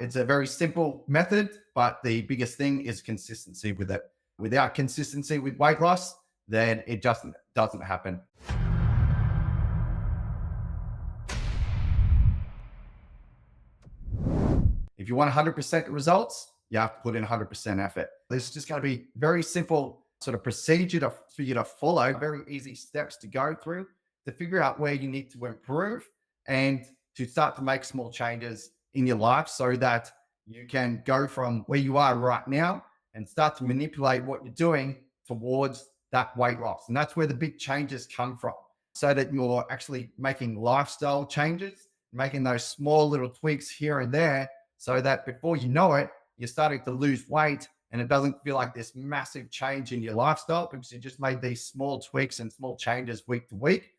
It's a very simple method, but the biggest thing is consistency with it. Without consistency with weight loss, then it just doesn't happen. If you want 100% results, you have to put in 100% effort. There's just going to be very simple sort of procedure for you to follow, very easy steps to go through to figure out where you need to improve and to start to make small changes in your life so that you can go from where you are right now and start to manipulate what you're doing towards that weight loss. And that's where the big changes come from, so that you're actually making lifestyle changes, making those small little tweaks here and there, so that before you know it, you're starting to lose weight and it doesn't feel like this massive change in your lifestyle because you just made these small tweaks and small changes week to week,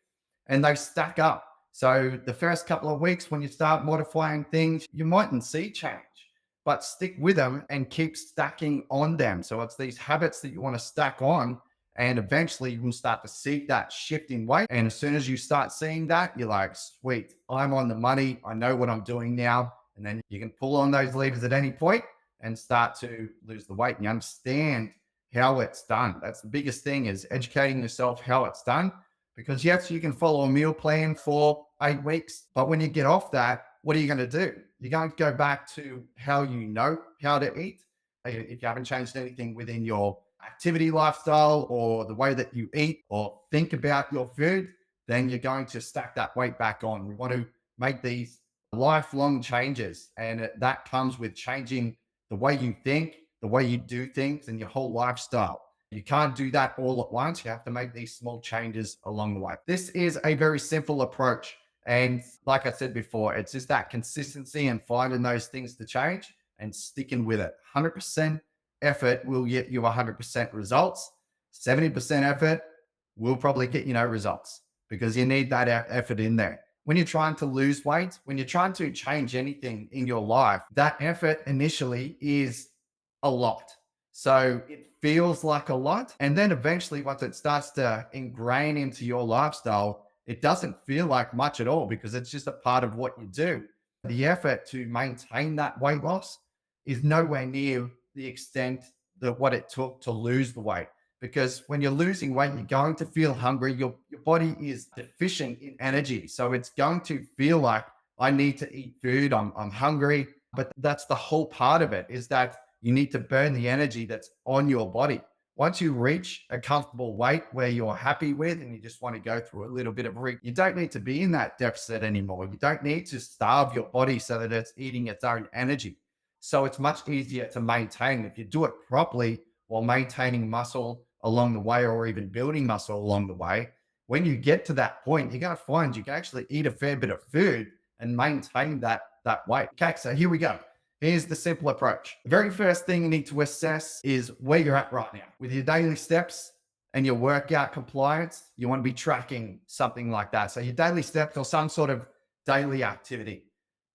and they stack up. So the first couple of weeks when you start modifying things, you mightn't see change, but stick with them and keep stacking on them. So it's these habits that you want to stack on, and eventually you will start to see that shift in weight. And as soon as you start seeing that, you're like, sweet, I'm on the money. I know what I'm doing now. And then you can pull on those levers at any point and start to lose the weight, and you understand how it's done. That's the biggest thing, is educating yourself how it's done. Because yes, you can follow a meal plan for 8 weeks, but when you get off that, what are you going to do? You're going to go back to how you know how to eat. If you haven't changed anything within your activity lifestyle or the way that you eat or think about your food, then you're going to stack that weight back on. We want to make these lifelong changes, and that comes with changing the way you think, the way you do things, and your whole lifestyle. You can't do that all at once. You have to make these small changes along the way. This is a very simple approach. And like I said before, it's just that consistency and finding those things to change and sticking with it. 100% effort will get you 100% results. 70% effort will probably get you no results, because you need that effort in there. When you're trying to lose weight, when you're trying to change anything in your life, that effort initially is a lot. So it feels like a lot. And then eventually, once it starts to ingrain into your lifestyle, it doesn't feel like much at all, because it's just a part of what you do. The effort to maintain that weight loss is nowhere near the extent that what it took to lose the weight. Because when you're losing weight, you're going to feel hungry. Your body is deficient in energy. So it's going to feel like, I need to eat food. I'm hungry. But that's the whole part of it, is that you need to burn the energy that's on your body. Once you reach a comfortable weight where you're happy with, and you just want to go through a little bit of you don't need to be in that deficit anymore. You don't need to starve your body so that it's eating its own energy. So it's much easier to maintain if you do it properly, while maintaining muscle along the way, or even building muscle along the way. When you get to that point, you're going to find you can actually eat a fair bit of food and maintain that weight. Okay, so here we go. Here's the simple approach. The very first thing you need to assess is where you're at right now. With your daily steps and your workout compliance, you want to be tracking something like that. So your daily steps or some sort of daily activity,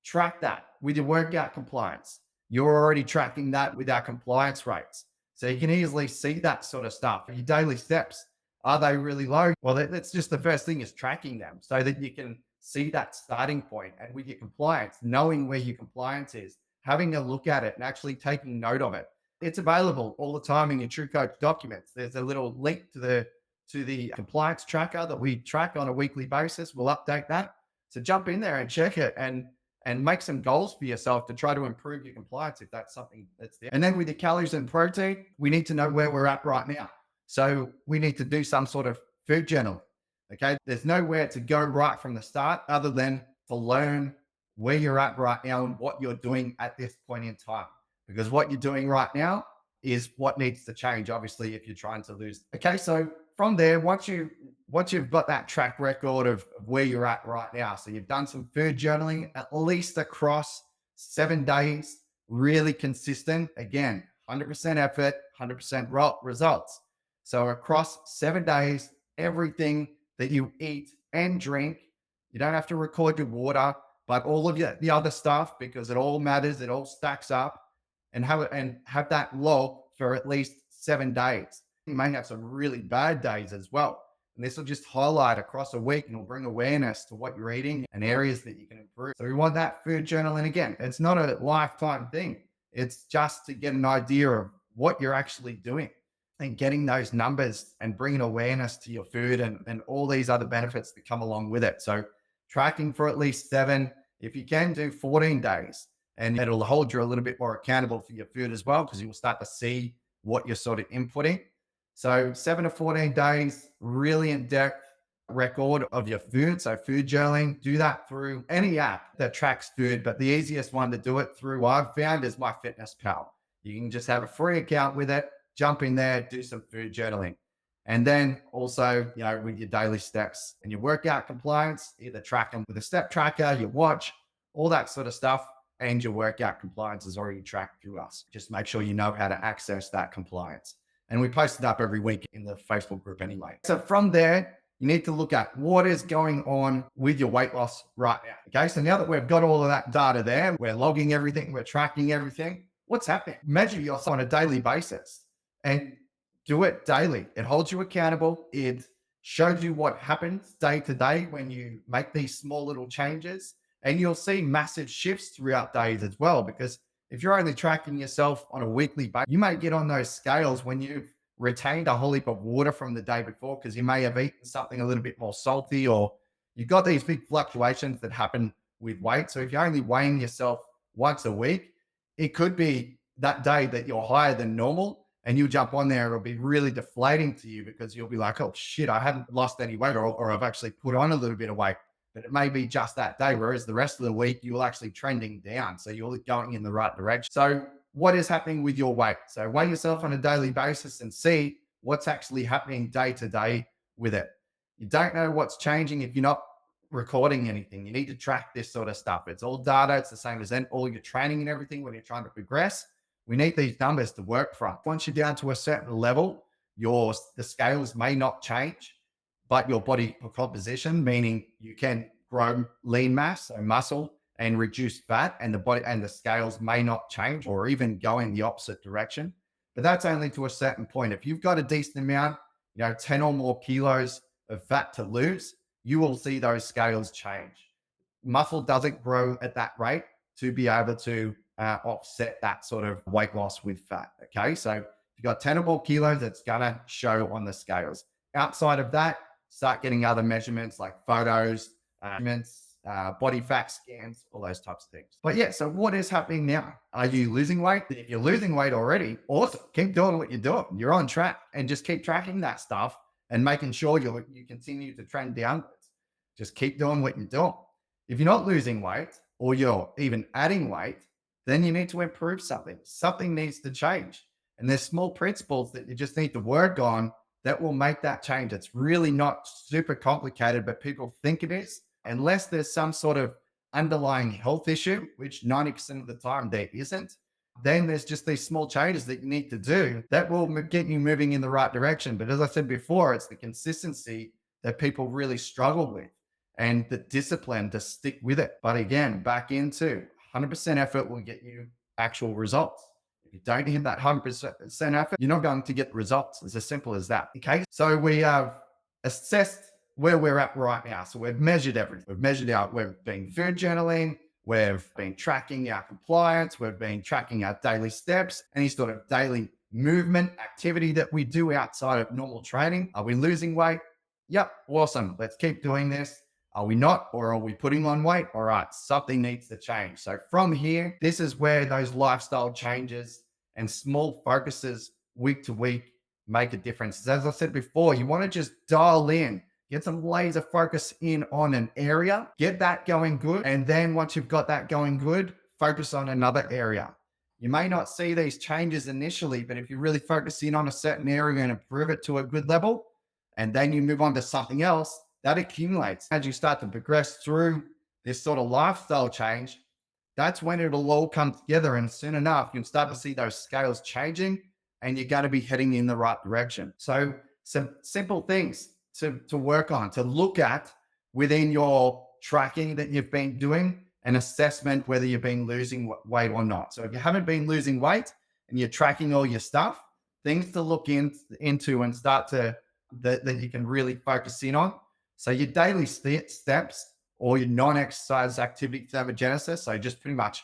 track that with your workout compliance. You're already tracking that with our compliance rates. So you can easily see that sort of stuff. Your daily steps, are they really low? Well, that's just the first thing, is tracking them so that you can see that starting point. And with your compliance, knowing where your compliance is, having a look at it and actually taking note of it. It's available all the time in your True Coach documents. There's a little link to the compliance tracker that we track on a weekly basis. We'll update that. So jump in there and check it, and make some goals for yourself to try to improve your compliance if that's something that's there. And then with the calories and protein, we need to know where we're at right now. So we need to do some sort of food journaling. Okay. There's nowhere to go right from the start other than to learn where you're at right now and what you're doing at this point in time. Because what you're doing right now is what needs to change, obviously, if you're trying to lose. Okay. So from there, once you've got that track record of where you're at right now, so you've done some food journaling at least across 7 days, really consistent. Again, 100% effort, 100% results. So across 7 days, everything that you eat and drink, you don't have to record your water, but all of the other stuff, because it all matters, it all stacks up, and have that log for at least 7 days. You may have some really bad days as well. And this will just highlight across a week and it'll bring awareness to what you're eating and areas that you can improve. So we want that food journaling again. It's not a lifetime thing. It's just to get an idea of what you're actually doing and getting those numbers and bringing awareness to your food and all these other benefits that come along with it. So tracking for at least 7, if you can do 14 days, and it'll hold you a little bit more accountable for your food as well, because you'll start to see what you're sort of inputting. So 7 to 14 days, really in-depth record of your food. So food journaling, do that through any app that tracks food, but the easiest one to do it through I've found is MyFitnessPal. You can just have a free account with it, jump in there, do some food journaling. And then also, with your daily steps and your workout compliance, either track them with a step tracker, your watch, all that sort of stuff. And your workout compliance is already tracked through us. Just make sure you know how to access that compliance. And we post it up every week in the Facebook group anyway. So from there, you need to look at what is going on with your weight loss right now. Okay, so now that we've got all of that data there, we're logging everything, we're tracking everything, what's happening? Measure yourself on a daily basis and do it daily. It holds you accountable. It shows you what happens day to day when you make these small little changes. And you'll see massive shifts throughout days as well, because if you're only tracking yourself on a weekly basis, you may get on those scales when you've retained a whole heap of water from the day before, because you may have eaten something a little bit more salty, or you've got these big fluctuations that happen with weight. So if you're only weighing yourself once a week, it could be that day that you're higher than normal and you jump on there, it'll be really deflating to you because you'll be like, oh shit, I haven't lost any weight, or I've actually put on a little bit of weight. But it may be just that day, whereas the rest of the week, you're actually trending down. So you're going in the right direction. So what is happening with your weight? So weigh yourself on a daily basis and see what's actually happening day to day with it. You don't know what's changing if you're not recording anything. You need to track this sort of stuff. It's all data. It's the same as all your training and everything when you're trying to progress. We need these numbers to work from. Once you're down to a certain level, the scales may not change, but your body composition, meaning you can grow lean mass, so muscle, and reduce fat, and the body and the scales may not change or even go in the opposite direction. But that's only to a certain point. If you've got a decent amount, 10 or more kilos of fat to lose, you will see those scales change. Muscle doesn't grow at that rate to be able to offset that sort of weight loss with fat. Okay, so if you've got 10 or more kilos, it's gonna show on the scales. Outside of that, start getting other measurements like photos, body fat scans, all those types of things. But yeah, so what is happening now? Are you losing weight? If you're losing weight already, awesome. Keep doing what you're doing. You're on track, and just keep tracking that stuff and making sure you continue to trend downwards. Just keep doing what you're doing. If you're not losing weight or you're even adding weight, then you need to improve something. Something needs to change. And there's small principles that you just need to work on that will make that change. It's really not super complicated, but people think it is. Unless there's some sort of underlying health issue, which 90% of the time there isn't, then there's just these small changes that you need to do that will get you moving in the right direction. But as I said before, it's the consistency that people really struggle with and the discipline to stick with it. But again, back into 100% effort will get you actual results. If you don't hit that 100% effort, you're not going to get results. It's as simple as that. Okay. So we have assessed where we're at right now. So we've measured everything. We've been food journaling. We've been tracking our compliance. We've been tracking our daily steps, any sort of daily movement activity that we do outside of normal training. Are we losing weight? Yep. Awesome. Let's keep doing this. Are we not, or are we putting on weight? All right, something needs to change. So from here, this is where those lifestyle changes and small focuses week to week make a difference. As I said before, you want to just dial in, get some laser focus in on an area, get that going good. And then once you've got that going good, focus on another area. You may not see these changes initially, but if you really focus in on a certain area and improve it to a good level, and then you move on to something else, that accumulates. As you start to progress through this sort of lifestyle change, that's when it'll all come together. And soon enough, you'll start to see those scales changing and you're going to be heading in the right direction. So some simple things to work on, to look at within your tracking that you've been doing, an assessment whether you've been losing weight or not. So if you haven't been losing weight and you're tracking all your stuff, things to look into and start to that you can really focus in on. So your daily steps or your non-exercise activity thermogenesis, so just pretty much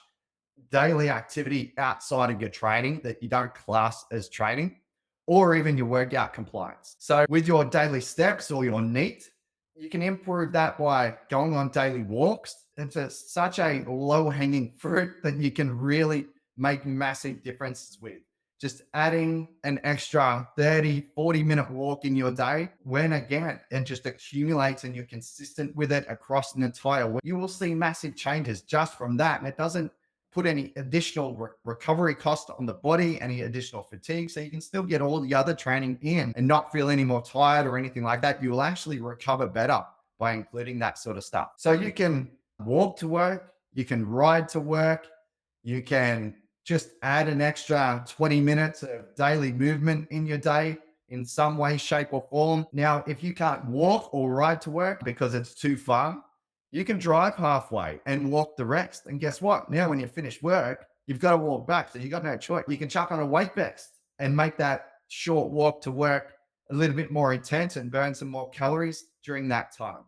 daily activity outside of your training that you don't class as training, or even your workout compliance. So with your daily steps or your NEAT, you can improve that by going on daily walks. It's such a low hanging fruit that you can really make massive differences with. Just adding an extra 30, 40-minute walk in your day, when again, it just accumulates and you're consistent with it across an entire week, you will see massive changes just from that. And it doesn't put any additional recovery cost on the body, any additional fatigue. So you can still get all the other training in and not feel any more tired or anything like that. You will actually recover better by including that sort of stuff. So you can walk to work, you can ride to work, you can just add an extra 20 minutes of daily movement in your day in some way, shape, or form. Now, if you can't walk or ride to work because it's too far, you can drive halfway and walk the rest. And guess what? Now, when you finish work, you've got to walk back. So you've got no choice. You can chuck on a weight vest and make that short walk to work a little bit more intense and burn some more calories during that time.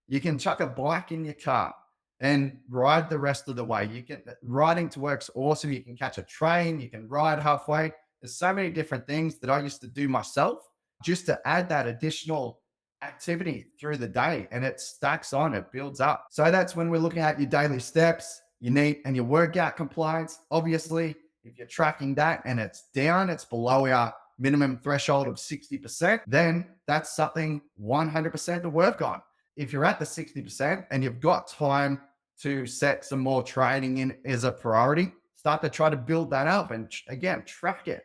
You can chuck a bike in your car and ride the rest of the way. You can riding to work's awesome. You can catch a train, you can ride halfway. There's so many different things that I used to do myself just to add that additional activity through the day, and it stacks on, it builds up. So that's when we're looking at your daily steps, your NEAT and your workout compliance. Obviously, if you're tracking that and it's down, it's below our minimum threshold of 60%, then that's something 100% to work on. If you're at the 60% and you've got time to set some more training in as a priority, start to try to build that up and again, track it.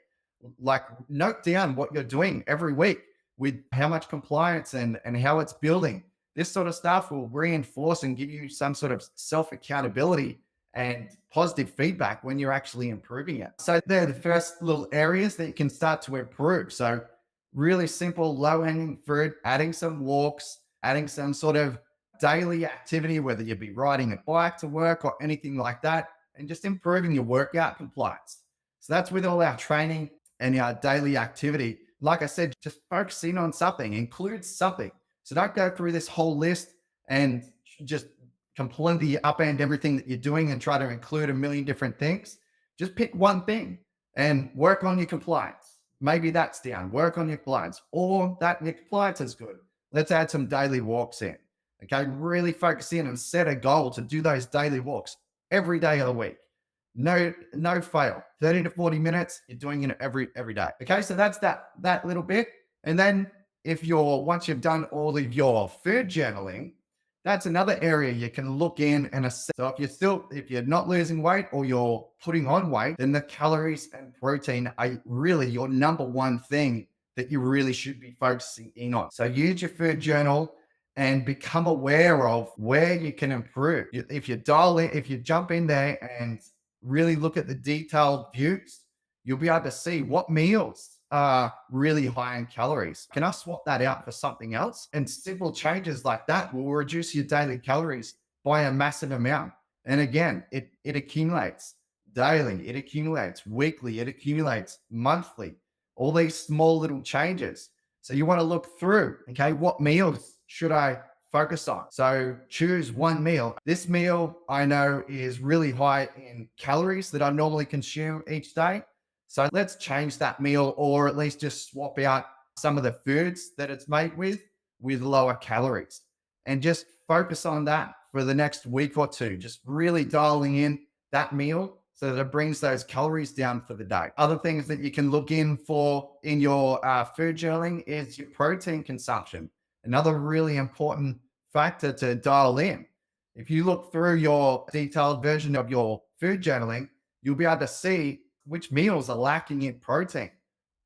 Like note down what you're doing every week with how much compliance and how it's building. This sort of stuff will reinforce and give you some sort of self accountability and positive feedback when you're actually improving it. So they're the first little areas that you can start to improve. So really simple, low hanging fruit, adding some walks, adding some sort of daily activity, whether you be riding a bike to work or anything like that, and just improving your workout compliance. So that's with all our training and our daily activity. Like I said, just focus in on something, include something. So don't go through this whole list and just completely upend everything that you're doing and try to include a million different things. Just pick one thing and work on your compliance. Maybe that's down, work on your compliance, or that your compliance is good. Let's add some daily walks in. Okay, really focus in and set a goal to do those daily walks every day of the week. No fail. 30 to 40 minutes, you're doing it every day. Okay, so that's that little bit. And then if you're once you've done all of your food journaling, that's another area you can look in and assess. So if you're not losing weight or you're putting on weight, then the calories and protein are really your number one thing that you really should be focusing in on. So use your food journal and become aware of where you can improve. If if you jump in there and really look at the detailed views, you'll be able to see what meals are really high in calories. Can I swap that out for something else? And simple changes like that will reduce your daily calories by a massive amount. And again, it accumulates daily, it accumulates weekly, it accumulates monthly, all these small little changes. So you want to look through, okay, what meals should I focus on? So choose one meal. This meal I know is really high in calories that I normally consume each day. So let's change that meal or at least just swap out some of the foods that it's made with lower calories and just focus on that for the next week or two. Just really dialing in that meal so that it brings those calories down for the day. Other things that you can look in for in your food journaling is your protein consumption. Another really important factor to dial in. If you look through your detailed version of your food journaling, you'll be able to see which meals are lacking in protein.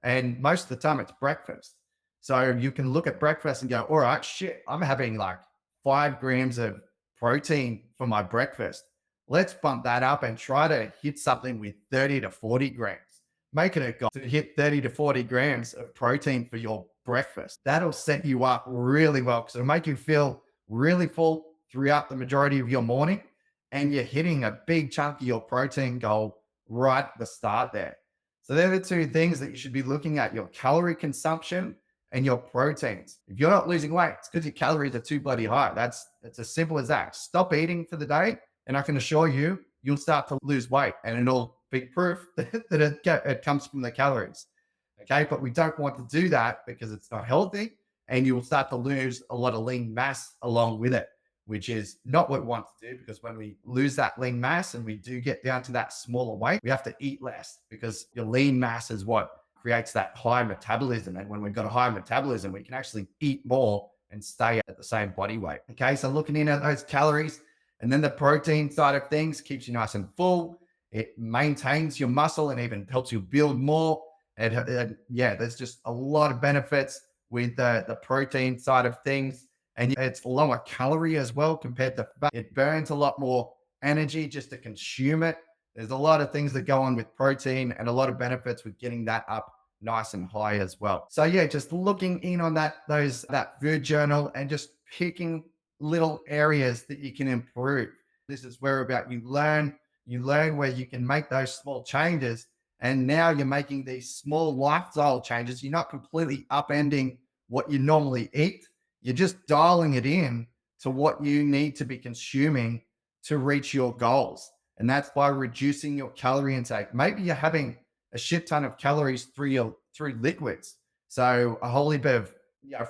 And most of the time it's breakfast. So you can look at breakfast and go, all right, shit, I'm having like 5 grams of protein for my breakfast. Let's bump that up and try to hit something with 30 to 40 grams. Make it a goal to hit 30 to 40 grams of protein for your breakfast. That'll set you up really well because it'll make you feel really full throughout the majority of your morning. And you're hitting a big chunk of your protein goal right at the start there. So they're the two things that you should be looking at, your calorie consumption and your proteins. If you're not losing weight, it's because your calories are too bloody high. It's as simple as that. Stop eating for the day, and I can assure you, you'll start to lose weight, and it'll be proof that it comes from the calories. Okay, but we don't want to do that because it's not healthy, and you will start to lose a lot of lean mass along with it, which is not what we want to do. Because when we lose that lean mass and we do get down to that smaller weight, we have to eat less, because your lean mass is what creates that high metabolism. And when we've got a high metabolism, we can actually eat more and stay at the same body weight. Okay, so looking in at those calories, and then the protein side of things keeps you nice and full. It maintains your muscle and even helps you build more. Yeah, there's just a lot of benefits with the protein side of things. And it's lower calorie as well compared to fat. It burns a lot more energy just to consume it. There's a lot of things that go on with protein and a lot of benefits with getting that up nice and high as well. So yeah, just looking in on that food journal and just picking little areas that you can improve. This is where about you learn where you can make those small changes. And now you're making these small lifestyle changes. You're not completely upending what you normally eat. You're just dialing it in to what you need to be consuming to reach your goals. And that's by reducing your calorie intake. Maybe you're having a shit ton of calories through liquids. So a whole heap of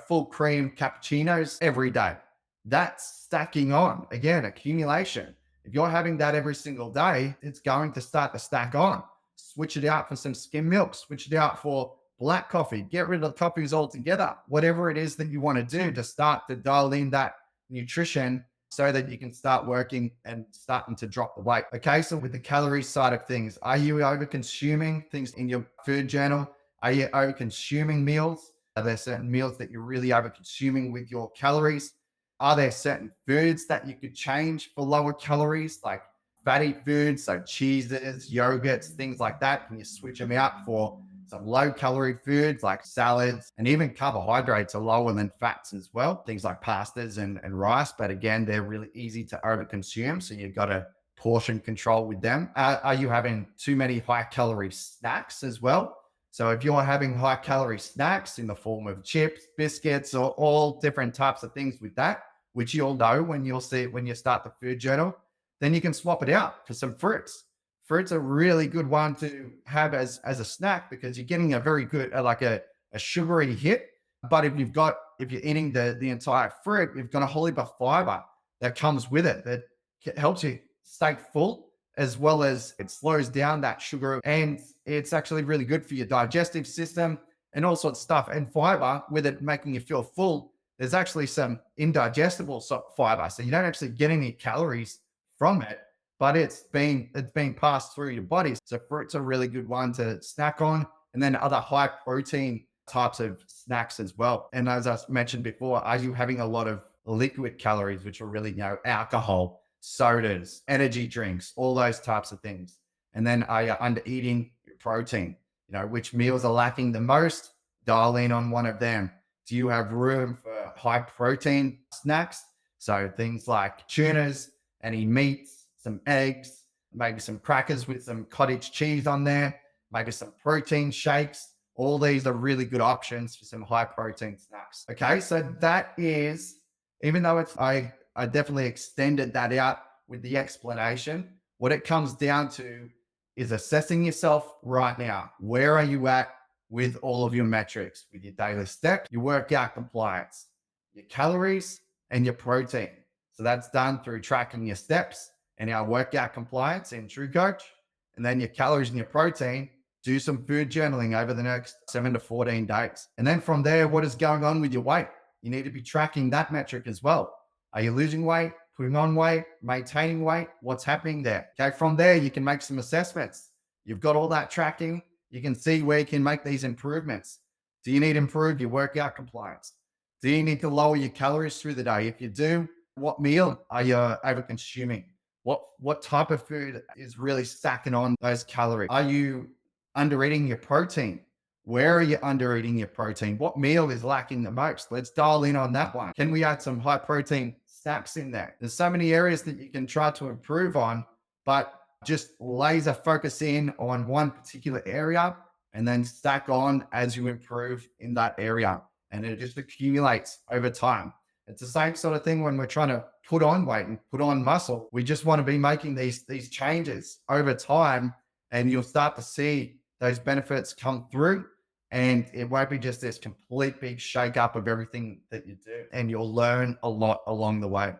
full cream cappuccinos every day. That's stacking on. Again, accumulation. If you're having that every single day, it's going to start to stack on. Switch it out for some skim milk, switch it out for black coffee, get rid of the coffees altogether. Whatever it is that you want to do to start to dial in that nutrition so that you can start working and starting to drop the weight. Okay, so with the calorie side of things, are you over consuming things in your food journal? Are you over consuming meals? Are there certain meals that you're really over consuming with your calories? Are there certain foods that you could change for lower calories, like fatty foods, so cheeses, yogurts, things like that? Can you switch them out for some low calorie foods like salads, and even carbohydrates are lower than fats as well? Things like pastas and rice, but again, they're really easy to overconsume. So you've got to portion control with them. Are you having too many high calorie snacks as well? So if you're having high calorie snacks in the form of chips, biscuits, or all different types of things with that, which you'll know when you start the food journal, then you can swap it out for some fruits. Fruit's a really good one to have as a snack, because you're getting a very good like a sugary hit. But if you're eating the entire fruit, you've got a whole heap of fiber that comes with it that helps you stay full, as well as it slows down that sugar, and it's actually really good for your digestive system and all sorts of stuff. And fiber, with it making you feel full, there's actually some indigestible fiber, so you don't actually get any calories from it, but it's being passed through your body. So fruit's a really good one to snack on, and then other high protein types of snacks as well. And as I mentioned before, are you having a lot of liquid calories, which are really, alcohol, sodas, energy drinks, all those types of things? And then are you under eating your protein? Which meals are lacking the most? Dial in on one of them. Do you have room for high protein snacks? So things like tunas, any meats, some eggs, maybe some crackers with some cottage cheese on there, maybe some protein shakes. All these are really good options for some high protein snacks. Okay, so that is, even though I definitely extended that out with the explanation, what it comes down to is assessing yourself right now. Where are you at with all of your metrics, with your daily steps, your workout compliance, your calories, and your protein? So that's done through tracking your steps and our workout compliance in TrueCoach. And then your calories and your protein, do some food journaling over the next 7 to 14 days. And then from there, what is going on with your weight? You need to be tracking that metric as well. Are you losing weight, putting on weight, maintaining weight? What's happening there? Okay, from there, you can make some assessments. You've got all that tracking. You can see where you can make these improvements. Do you need to improve your workout compliance? Do you need to lower your calories through the day? If you do, what meal are you over consuming? What type of food is really stacking on those calories? Are you under eating your protein? Where are you under eating your protein? What meal is lacking the most? Let's dial in on that one. Can we add some high protein snacks in there? There's so many areas that you can try to improve on, but just laser focus in on one particular area and then stack on as you improve in that area. and it just accumulates over time. It's the same sort of thing when we're trying to put on weight and put on muscle. We just want to be making these changes over time, and you'll start to see those benefits come through. And it won't be just this complete big shake up of everything that you do. And you'll learn a lot along the way.